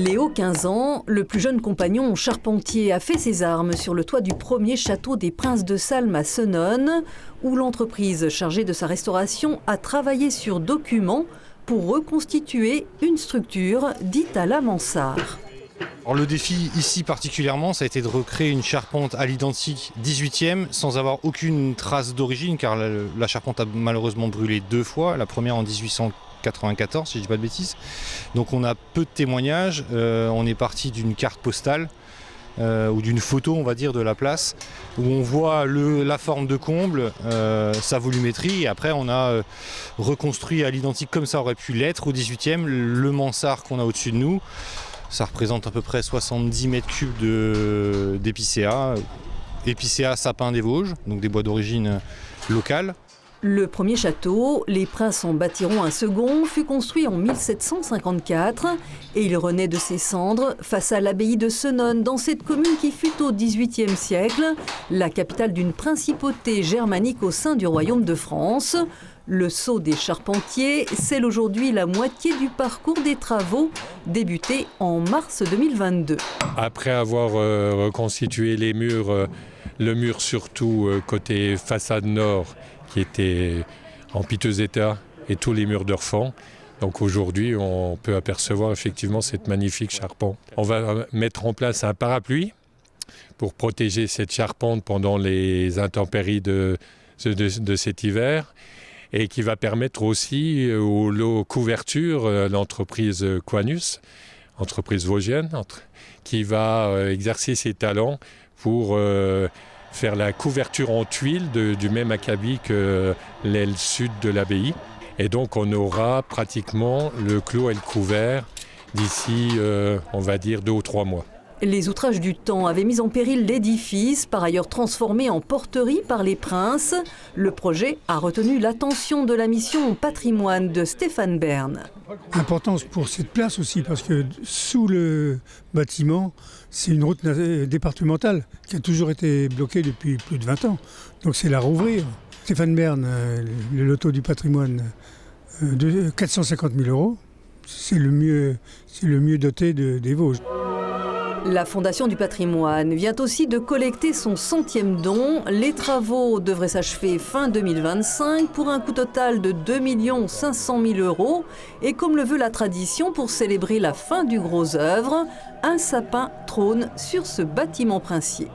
Léo, 15 ans, le plus jeune compagnon charpentier, a fait ses armes sur le toit du premier château des Princes de Salm à Senones, où l'entreprise chargée de sa restauration a travaillé sur documents pour reconstituer une structure dite à la mansart. Alors le défi ici particulièrement, ça a été de recréer une charpente à l'identique 18e sans avoir aucune trace d'origine, car la charpente a malheureusement brûlé 2 fois, la première en 1894 si je ne dis pas de bêtises. Donc on a peu de témoignages, on est parti d'une carte postale ou d'une photo on va dire de la place où on voit la forme de comble, sa volumétrie, et après on a reconstruit à l'identique comme ça aurait pu l'être au 18e, le mansart qu'on a au-dessus de nous. Ça représente à peu près 70 mètres cubes d'épicéa, épicéa sapin des Vosges, donc des bois d'origine locale. Le premier château, les Princes en bâtiront un second, fut construit en 1754 et il renaît de ses cendres face à l'abbaye de Senones, dans cette commune qui fut au XVIIIe siècle la capitale d'une principauté germanique au sein du royaume de France. Le sceau des charpentiers scelle aujourd'hui la moitié du parcours des travaux débutés en mars 2022. Après avoir reconstitué les murs, le mur surtout côté façade nord qui était en piteux état et tous les murs de refend. Donc aujourd'hui on peut apercevoir effectivement cette magnifique charpente. On va mettre en place un parapluie pour protéger cette charpente pendant les intempéries de cet hiver, et qui va permettre aussi aux couvertures l'entreprise Quanus, entreprise vosgienne, qui va exercer ses talents pour faire la couverture en tuiles du même acabit que l'aile sud de l'abbaye. Et donc on aura pratiquement le clos et le couvert d'ici, on va dire, 2 ou 3 mois. Les outrages du temps avaient mis en péril l'édifice, par ailleurs transformé en porterie par les Princes. Le projet a retenu l'attention de la mission patrimoine de Stéphane Bern. L'importance pour cette place aussi, parce que sous le bâtiment, c'est une route départementale qui a toujours été bloquée depuis plus de 20 ans. Donc c'est la rouvrir. Stéphane Bern, le loto du patrimoine de 450 000 €, c'est le mieux doté des Vosges. La Fondation du patrimoine vient aussi de collecter son 100e don. Les travaux devraient s'achever fin 2025 pour un coût total de 2 500 000 €. Et comme le veut la tradition, pour célébrer la fin du gros œuvre, un sapin trône sur ce bâtiment princier.